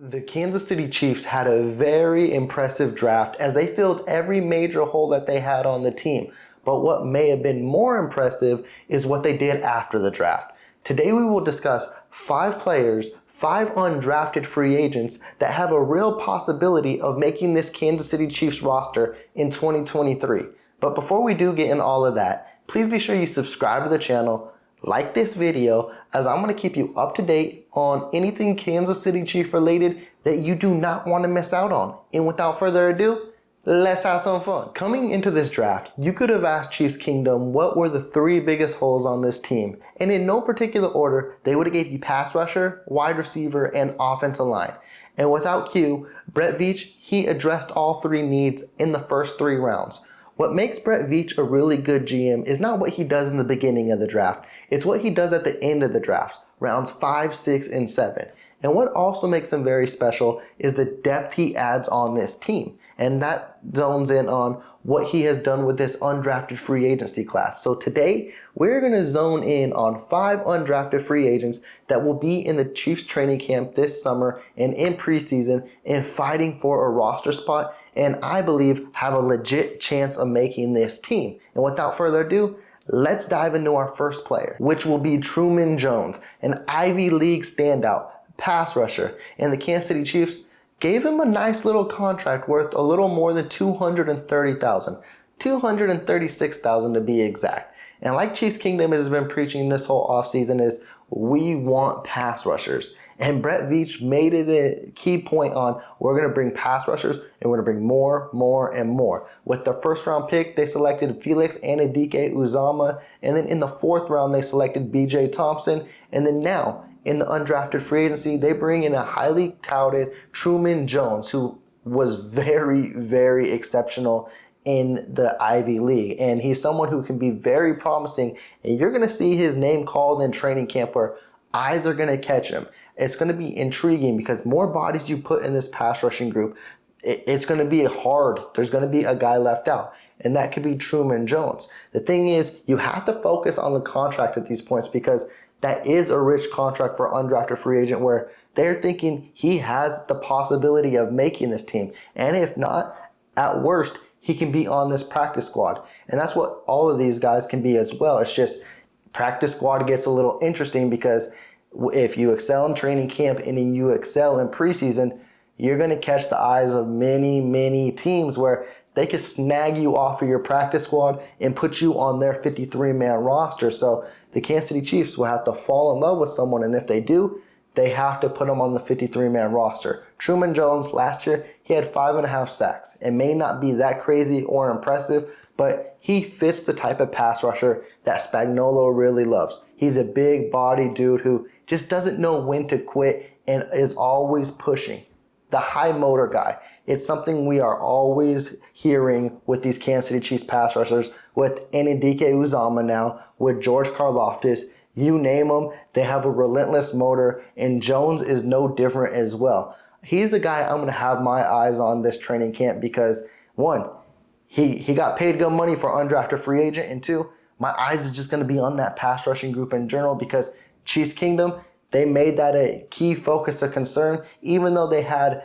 The Kansas City Chiefs had a very impressive draft as they filled every major hole that they had on the team. But what may have been more impressive is what they did after the draft. Today we will discuss 5 players, 5 undrafted free agents that have a real possibility of making this Kansas City Chiefs roster in 2023. But before we do get in all of that, please be sure you subscribe to the channel, like this video, as I'm going to keep you up to date on anything Kansas City Chief related that you do not want to miss out on. And without further ado, let's have some fun. Coming into this draft, you could have asked Chiefs Kingdom what were the 3 biggest holes on this team. And in no particular order, they would have gave you pass rusher, wide receiver, and offensive line. And without Q, Brett Veach, he addressed all 3 needs in the first 3 rounds. What makes Brett Veach a really good GM is not what he does in the beginning of the draft. It's what he does at the end of the draft, rounds 5, 6, and 7. And what also makes him very special is the depth he adds on this team. And that zones in on what he has done with this undrafted free agency class. So today, we're going to zone in on 5 undrafted free agents that will be in the Chiefs training camp this summer and in preseason and fighting for a roster spot, and I believe have a legit chance of making this team. And without further ado, let's dive into our first player, which will be Truman Jones, an Ivy League standout, pass rusher, and the Kansas City Chiefs gave him a nice little contract worth a little more than $230,000, $236,000 to be exact. And like Chiefs Kingdom has been preaching this whole offseason is we want pass rushers. And Brett Veach made it a key point on we're going to bring pass rushers and we're going to bring more, and more. With the first round pick, they selected Felix Anudike-Uzomah. And then in the 4th round, they selected BJ Thompson. And then now, in the undrafted free agency, they bring in a highly touted Truman Jones, who was very, very exceptional in the Ivy League. And he's someone who can be very promising. And you're going to see his name called in training camp where eyes are going to catch him. It's going to be intriguing because more bodies you put in this pass rushing group, it's going to be hard. There's going to be a guy left out. And that could be Truman Jones. The thing is, you have to focus on the contract at these points because that is a rich contract for an undrafted free agent where they're thinking he has the possibility of making this team. And if not, at worst, he can be on this practice squad. And that's what all of these guys can be as well. It's just practice squad gets a little interesting because if you excel in training camp and then you excel in preseason, you're going to catch the eyes of many, many teams where they can snag you off of your practice squad and put you on their 53-man roster. So the Kansas City Chiefs will have to fall in love with someone, and if they do, they have to put them on the 53-man roster. Truman Jones, last year, he had 5.5 sacks. It may not be that crazy or impressive, but he fits the type of pass rusher that Spagnuolo really loves. He's a big body dude who just doesn't know when to quit and is always pushing. The high motor guy. It's something we are always hearing with these Kansas City Chiefs pass rushers, with Anudike-Uzomah now, with George Karlaftis. You name them, they have a relentless motor, and Jones is no different as well. He's the guy I'm going to have my eyes on this training camp because, 1, he got paid good money for undrafted free agent, and 2, my eyes are just going to be on that pass rushing group in general because Chiefs Kingdom, they made that a key focus of concern, even though they had,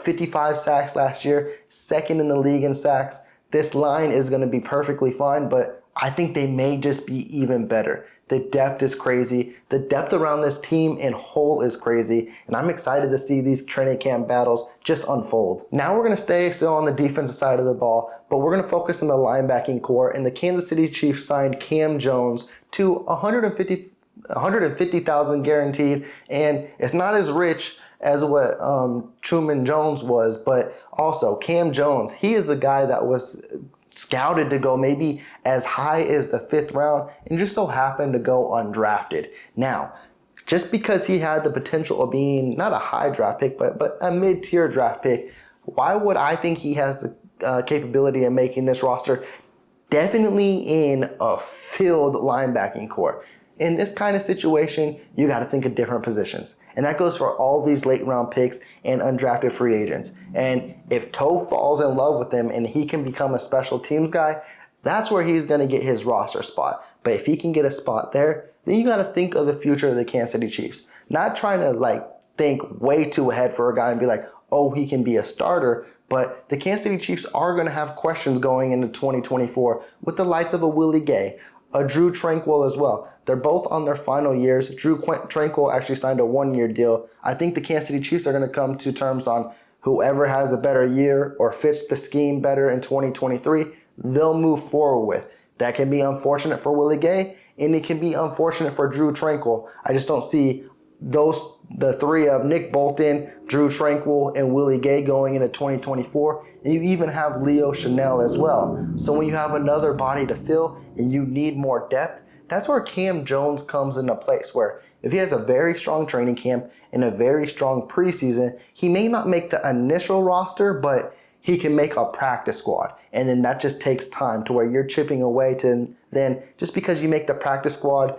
55 sacks last year, 2nd in the league in sacks. This line is going to be perfectly fine, but I think they may just be even better. The depth is crazy. The depth around this team and whole is crazy, and I'm excited to see these training camp battles just unfold. Now we're going to stay still on the defensive side of the ball, but we're going to focus on the linebacking core, and the Kansas City Chiefs signed Cam Jones to $150,000 guaranteed, and it's not as rich as what Truman Jones was, but also Cam Jones, he is a guy that was scouted to go maybe as high as the 5th round and just so happened to go undrafted. Now, just because he had the potential of being not a high draft pick, but a mid-tier draft pick, why would I think he has the capability of making this roster? Definitely in a filled linebacking core. In this kind of situation, you got to think of different positions. And that goes for all these late round picks and undrafted free agents. And if Toe falls in love with him and he can become a special teams guy, that's where he's going to get his roster spot. But if he can get a spot there, then you got to think of the future of the Kansas City Chiefs. Not trying to think way too ahead for a guy and be like, oh, he can be a starter. But the Kansas City Chiefs are going to have questions going into 2024 with the likes of a Willie Gay, a Drew Tranquil as well. They're both on their final years. Drew Tranquil actually signed a 1-year deal. I think the Kansas City Chiefs are going to come to terms on whoever has a better year or fits the scheme better in 2023, they'll move forward with. That can be unfortunate for Willie Gay, and it can be unfortunate for Drew Tranquil. I just don't see the three of Nick Bolton, Drew Tranquil, and Willie Gay going into 2024. And you even have Leo Chanel as well. So when you have another body to fill and you need more depth, that's where Cam Jones comes into place, where if he has a very strong training camp and a very strong preseason, he may not make the initial roster, but he can make a practice squad. And then that just takes time to where you're chipping away to then just because you make the practice squad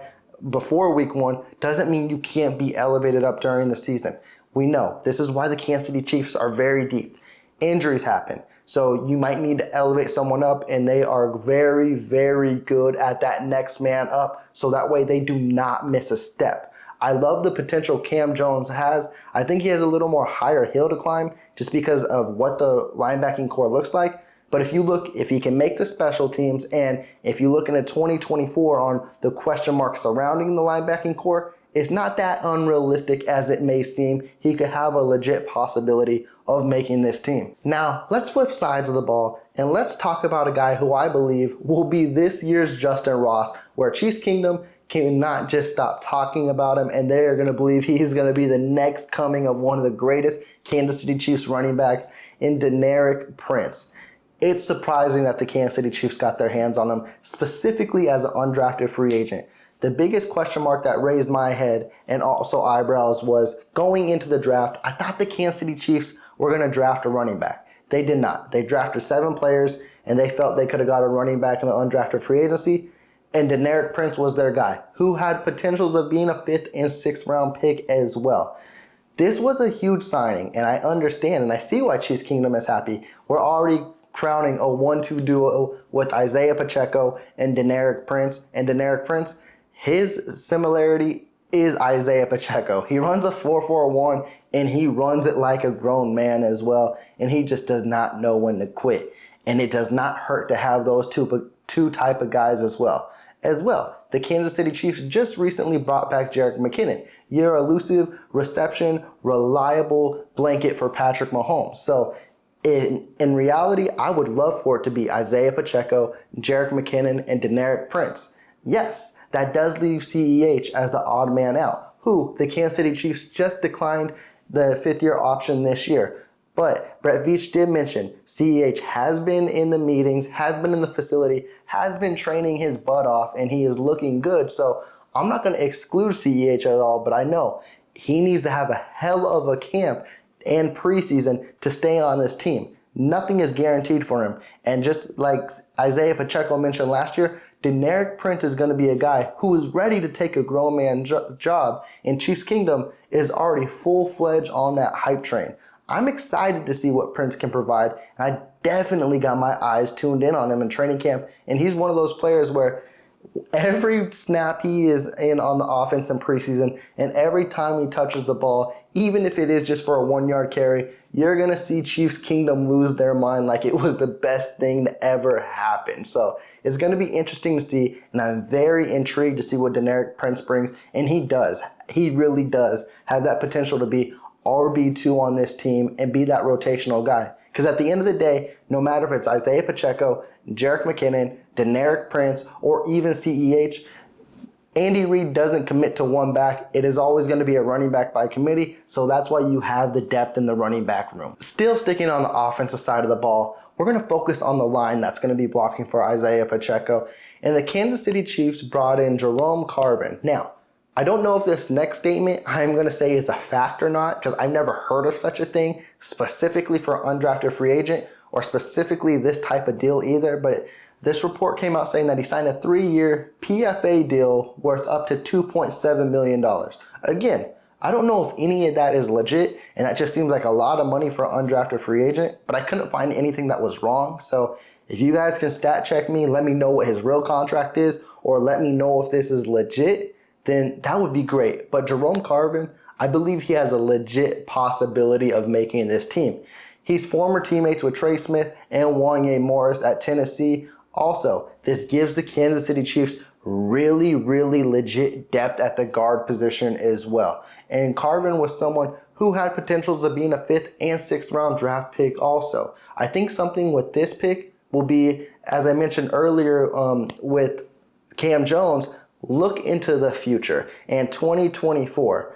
before week 1 doesn't mean you can't be elevated up during the season. We know this is why the Kansas City Chiefs are very deep. Injuries happen. So you might need to elevate someone up, and they are very, very good at that next man up. So that way they do not miss a step. I love the potential Cam Jones has. I think he has a little more higher hill to climb just because of what the linebacking core looks like. But if he can make the special teams, and if you look into 2024 on the question marks surrounding the linebacking core, it's not that unrealistic as it may seem. He could have a legit possibility of making this team. Now, let's flip sides of the ball, and let's talk about a guy who I believe will be this year's Justin Ross, where Chiefs Kingdom cannot just stop talking about him, and they're going to believe he's going to be the next coming of one of the greatest Kansas City Chiefs running backs in Deneric Prince. It's surprising that the Kansas City Chiefs got their hands on him, specifically as an undrafted free agent. The biggest question mark that raised my head and also eyebrows was going into the draft, I thought the Kansas City Chiefs were going to draft a running back. They did not. They drafted 7 players, and they felt they could have got a running back in the undrafted free agency, and Deneric Prince was their guy, who had potentials of being a 5th and 6th round pick as well. This was a huge signing, and I understand, and I see why Chiefs Kingdom is happy. We're already crowning a 1-2 duo with Isaiah Pacheco and Deneric Prince. And Deneric Prince, his similarity is Isaiah Pacheco. He runs a 4.41, and he runs it like a grown man as well, and he just does not know when to quit. And it does not hurt to have those two type of guys as well. The Kansas City Chiefs just recently brought back Jerick McKinnon, your elusive reception, reliable blanket for Patrick Mahomes. So in reality, I would love for it to be Isaiah Pacheco, Jerick McKinnon, and Deneric Prince. Yes, that does leave CEH as the odd man out, who the Kansas City Chiefs just declined the 5th-year option this year. But Brett Veach did mention CEH has been in the meetings, has been in the facility, has been training his butt off, and he is looking good. So I'm not going to exclude CEH at all, but I know he needs to have a hell of a camp and preseason to stay on this team. Nothing is guaranteed for him. And just like Isaiah Pacheco mentioned last year, Deneric Prince is going to be a guy who is ready to take a grown man job, and Chiefs Kingdom is already full-fledged on that hype train. I'm excited to see what Prince can provide, and I definitely got my eyes tuned in on him in training camp, and he's one of those players where every snap he is in on the offense in preseason, and every time he touches the ball, even if it is just for a 1-yard carry, you're going to see Chiefs Kingdom lose their mind like it was the best thing to ever happen. So it's going to be interesting to see, and I'm very intrigued to see what Deneric Prince brings, and he does. He really does have that potential to be RB2 on this team and be that rotational guy. Because at the end of the day, no matter if it's Isaiah Pacheco, Jerick McKinnon, Deneric Prince, or even CEH, Andy Reid doesn't commit to one back. It is always going to be a running back by committee, so that's why you have the depth in the running back room. Still sticking on the offensive side of the ball, we're going to focus on the line that's going to be blocking for Isaiah Pacheco. And the Kansas City Chiefs brought in Jerome Carvin. Now, I don't know if this next statement I'm going to say is a fact or not, because I've never heard of such a thing specifically for undrafted free agent or specifically this type of deal either. But this report came out saying that he signed a 3-year PFA deal worth up to $2.7 million. Again, I don't know if any of that is legit, and that just seems like a lot of money for an undrafted free agent, but I couldn't find anything that was wrong. So if you guys can stat check me, let me know what his real contract is, or let me know if this is legit, then that would be great. But Jerome Carvin, I believe he has a legit possibility of making this team. He's former teammates with Trey Smith and Wanya Morris at Tennessee. Also, this gives the Kansas City Chiefs really legit depth at the guard position as well. And Carvin was someone who had potentials of being a 5th and 6th round draft pick also. I think something with this pick will be, as I mentioned earlier with Cam Jones, look into the future. And 2024,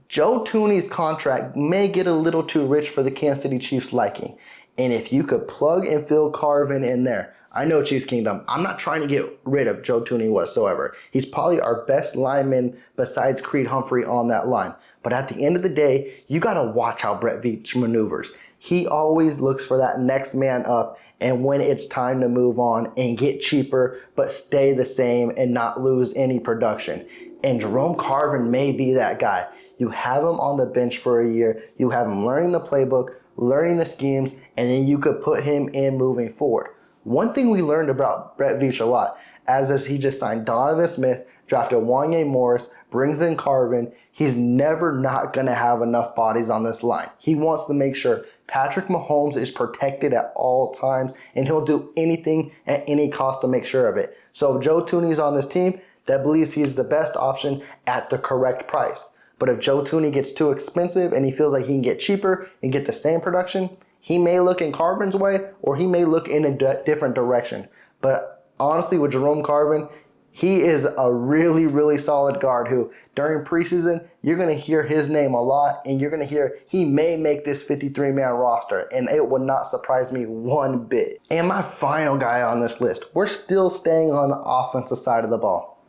Joe Thuney's contract may get a little too rich for the Kansas City Chiefs' liking. And if you could plug and fill Carvin in there, I know Chiefs Kingdom, I'm not trying to get rid of Joe Thuney whatsoever. He's probably our best lineman besides Creed Humphrey on that line. But at the end of the day, you got to watch how Brett Veach maneuvers. He always looks for that next man up, and when it's time to move on and get cheaper but stay the same and not lose any production. And Jerome Carvin may be that guy. You have him on the bench for a year, you have him learning the playbook, learning the schemes, and then you could put him in moving forward. One thing we learned about Brett Veach a lot, as if he just signed Donovan Smith, drafted Wanya Morris, brings in Carvin, he's never not going to have enough bodies on this line. He wants to make sure Patrick Mahomes is protected at all times, and he'll do anything at any cost to make sure of it. So if Joe Thuney's on this team, that believes he's the best option at the correct price. But if Joe Thuney gets too expensive and he feels like he can get cheaper and get the same production, he may look in Carvin's way, or he may look in a different direction. But honestly, with Jerome Carvin, he is a really solid guard who, during preseason, you're going to hear his name a lot, and you're going to hear he may make this 53-man roster, and it would not surprise me one bit. And my final guy on this list, we're still staying on the offensive side of the ball.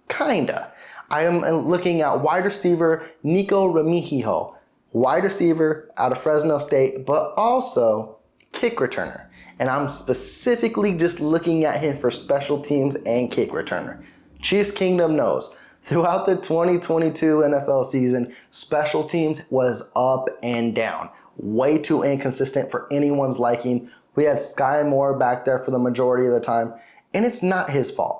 Kinda. I am looking at wide receiver Nico Remigio. Wide receiver out of Fresno State, but also kick returner. And I'm specifically just looking at him for special teams and kick returner. Chiefs Kingdom knows, throughout the 2022 NFL season, special teams was up and down. Way too inconsistent for anyone's liking. We had Sky Moore back there for the majority of the time, and it's not his fault.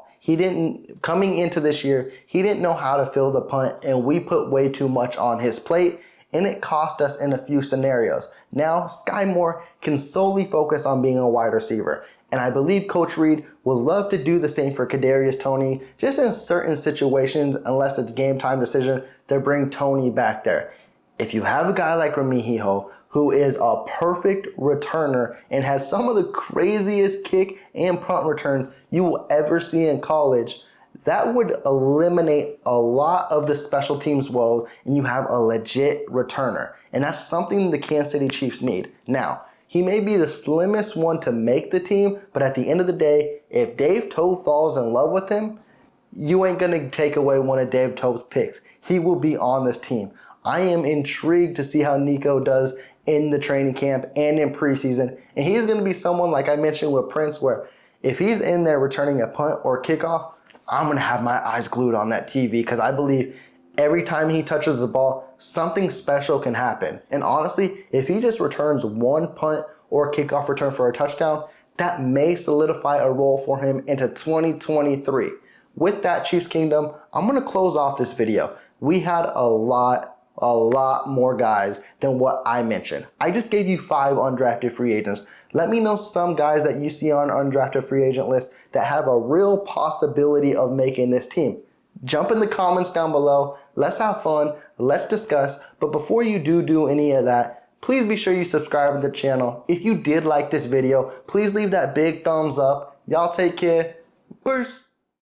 Coming into this year, he didn't know how to fill the punt, and we put way too much on his plate, and it cost us in a few scenarios. Now, Sky Moore can solely focus on being a wide receiver, and I believe Coach Reed would love to do the same for Kadarius Toney, just in certain situations, unless it's game time decision, to bring Toney back there. If you have a guy like Remigio, who is a perfect returner and has some of the craziest kick and punt returns you will ever see in college, that would eliminate a lot of the special teams woe, and you have a legit returner. And that's something the Kansas City Chiefs need. Now, he may be the slimmest one to make the team, but at the end of the day, if Dave Toub falls in love with him, you ain't going to take away one of Dave Toub's picks. He will be on this team. I am intrigued to see how Nico does in the training camp and in preseason. And he's going to be someone, like I mentioned with Prince, where if he's in there returning a punt or kickoff, I'm going to have my eyes glued on that TV, because I believe every time he touches the ball, something special can happen. And honestly, if he just returns one punt or kickoff return for a touchdown, that may solidify a role for him into 2023. With that, Chiefs Kingdom, I'm going to close off this video. We had a lot more guys than what I mentioned. I just gave you 5 undrafted free agents. Let me know some guys that you see on undrafted free agent list that have a real possibility of making this team. Jump in the comments down below. Let's have fun. Let's discuss. But before you do any of that, please be sure you subscribe to the channel. If you did like this video, please leave that big thumbs up. Y'all take care. Peace.